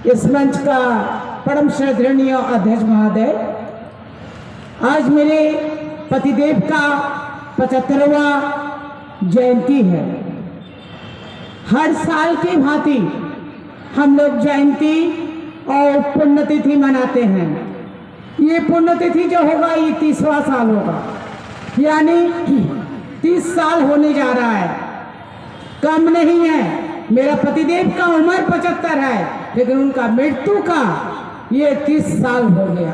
इस मंच का परम श्रद्धेय अध्यक्ष महोदय, आज मेरे पतिदेव का 75वां जयंती है। हर साल की भांति हम लोग जयंती और पुण्यतिथि मनाते हैं। ये पुण्यतिथि जो होगा ये 30वां साल होगा, यानी 30 साल होने जा रहा है। कम नहीं है। मेरा पतिदेव का उम्र 75 है, लेकिन उनका मृत्यु का ये 30 साल हो गया।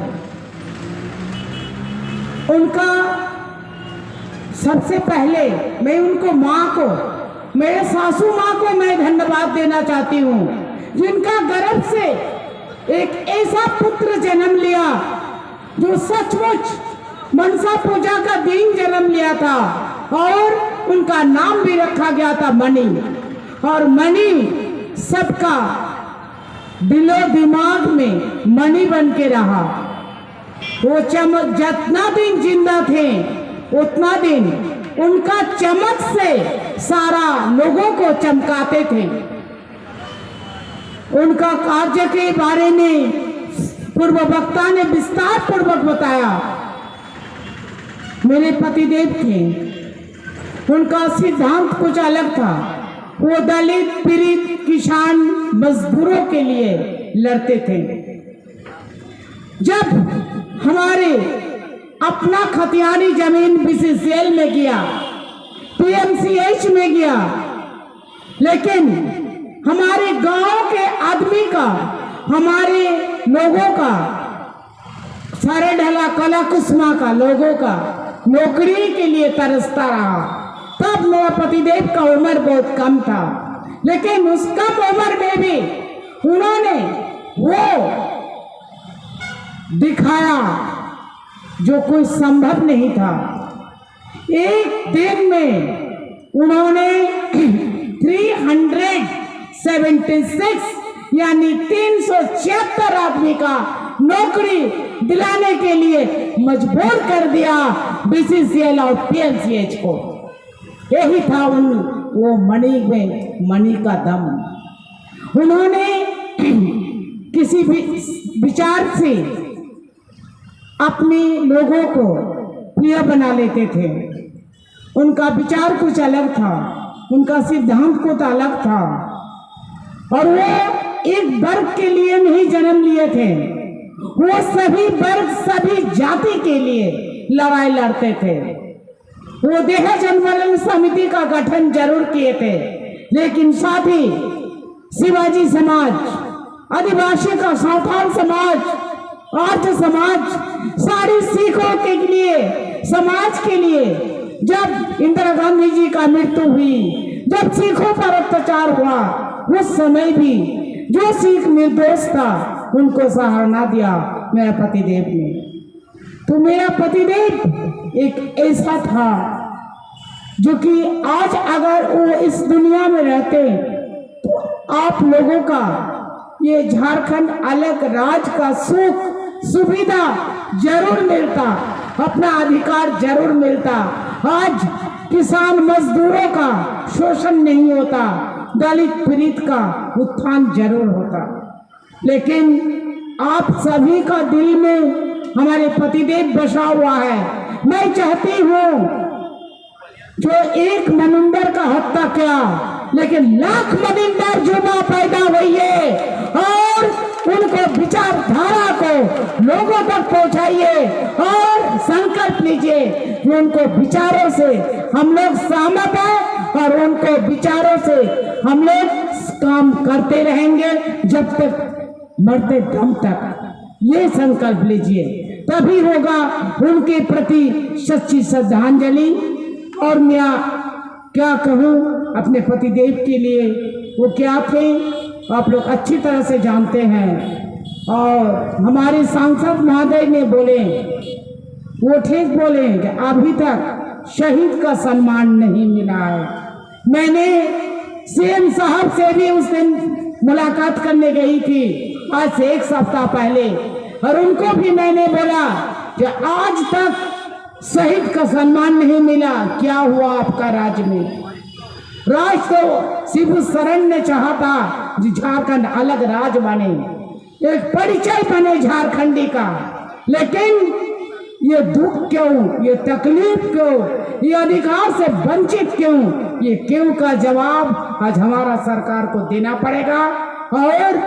उनका सबसे पहले मैं उनको माँ को, मेरे सासू माँ को मैं धन्यवाद देना चाहती हूँ, जिनका गर्भ से एक ऐसा पुत्र जन्म लिया जो सचमुच मनसा पूजा का दिन जन्म लिया था, और उनका नाम भी रखा गया था मणि। और मणि सबका दिलो दिमाग में मणि बन के रहा। वो चमक, जितना दिन जिंदा थे उतना दिन उनका चमक से सारा लोगों को चमकाते थे। उनका कार्य के बारे में पूर्व वक्ता ने विस्तार पूर्वक बताया। मेरे पतिदेव थे, उनका सिद्धांत कुछ अलग था। वो दलित, पीड़ित, किसान, मजदूरों के लिए लड़ते थे। जब हमारे अपना खतियानी जमीन बीसीसीएल में गया, पीएमसीएच में गया, लेकिन हमारे गांव के आदमी का, हमारे लोगों का, सारे ढला कला कुसुमा का लोगों का नौकरी के लिए तरसता रहा। तब मेरा पतिदेव का उम्र बहुत कम था, लेकिन उस कम उम्र में भी उन्होंने वो दिखाया जो कोई संभव नहीं था। एक दिन में उन्होंने 376 यानी 376 आदमी का नौकरी दिलाने के लिए मजबूर कर दिया बीसीसीएल और पीएमसीएच को। यही था वो मणि का दम। उन्होंने किसी भी विचार से अपने लोगों को प्रिय बना लेते थे। उनका विचार कुछ अलग था, उनका सिद्धांत कुछ अलग था, और वो एक वर्ग के लिए नहीं जन्म लिए थे। वो सभी वर्ग, सभी जाति के लिए लड़ाई लड़ते थे। वो देह जनवरण समिति का गठन जरूर किए थे, लेकिन साथ ही शिवाजी समाज, आदिवासी का सावधान समाज, आर्य समाज, सारी सिखों के लिए, समाज के लिए, जब इंदिरा गांधी जी का मृत्यु हुई, जब सिखों पर अत्याचार हुआ, उस समय भी जो सिख निर्दोष था उनको सहारा दिया मेरा पतिदेव ने। तो मेरा पतिदेव एक ऐसा था जो कि आज अगर वो इस दुनिया में रहते तो आप लोगों का ये झारखंड अलग राज्य का सुख सुविधा जरूर मिलता, अपना अधिकार जरूर मिलता। आज किसान मजदूरों का शोषण नहीं होता, दलित पीड़ित का उत्थान जरूर होता। लेकिन आप सभी का दिल में हमारे पतिदेव बसा हुआ है। मैं चाहती हूँ जो एक मनिंदर का हत्या किया, लेकिन लाख मनिंदर जुबा पैदा हुई है, और उनको विचारधारा को लोगों तक पहुंचाइए और संकल्प लीजिए कि उनको विचारों से हम लोग सहमत हैं और उनको विचारों से हम लोग काम करते रहेंगे जब तक मरते दम तक। ये संकल्प लीजिए, तभी होगा उनके प्रति सच्ची श्रद्धांजलि। और मैं क्या कहूँ अपने पतिदेव के लिए, वो क्या थे आप लोग अच्छी तरह से जानते हैं। और हमारे सांसद महोदय ने बोले, वो ठीक बोले कि अभी तक शहीद का सम्मान नहीं मिला है। मैंने सीएम साहब से भी उस दिन मुलाकात करने गई थी, आज से 1 सप्ताह पहले, और उनको भी मैंने बोला कि आज तक शहीद का सम्मान नहीं मिला। क्या हुआ आपका राज्य में? राज तो शिबू सोरेन ने चाहा था कि झारखंड अलग राज्य बने, एक परिचय बने झारखंडी का। लेकिन ये दुख क्यों, ये तकलीफ क्यों, ये अधिकार से वंचित क्यों, ये क्यों का जवाब आज हमारा सरकार को देना पड़ेगा और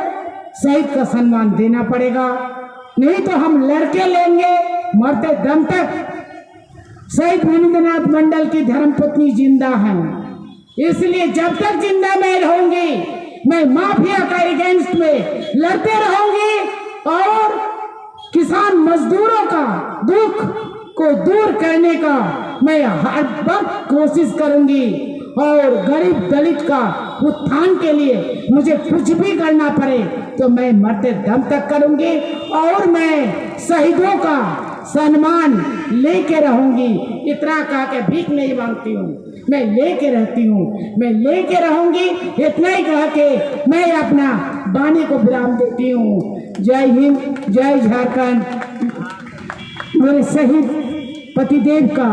शहीद का सम्मान देना पड़ेगा। नहीं तो हम लड़के लेंगे मरते दम तक। शहीद महेंद्रनाथ मंडल की धर्मपत्नी जिंदा है, इसलिए जब तक जिंदा मैं रहूंगी मैं माफिया का अगेंस्ट में लड़ते रहूंगी और किसान मजदूरों का दुख को दूर करने का मैं हर वक्त कोशिश करूंगी और गरीब दलित का उत्थान के लिए मुझे कुछ भी करना पड़े तो मैं मरते दम तक करूंगी और मैं शहीदों का सम्मान लेके रहूंगी। इतना कह के भीख नहीं मांगती हूँ, मैं लेके रहती हूँ, मैं लेके रहूंगी। इतना ही कह के मैं अपना वाणी को विराम देती हूँ। जय हिंद, जय झारखंड। मेरे शहीद पतिदेव का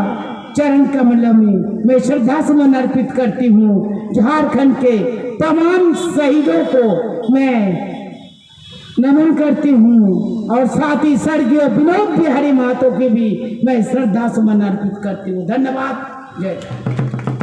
चरण कमल में मैं श्रद्धा सुमन अर्पित करती हूँ। झारखंड के तमाम शहीदों को मैं नमन करती हूँ और साथ ही स्वर्गीय विनोद बिहारी महतो की भी मैं श्रद्धा सुमन अर्पित करती हूँ। धन्यवाद। जय।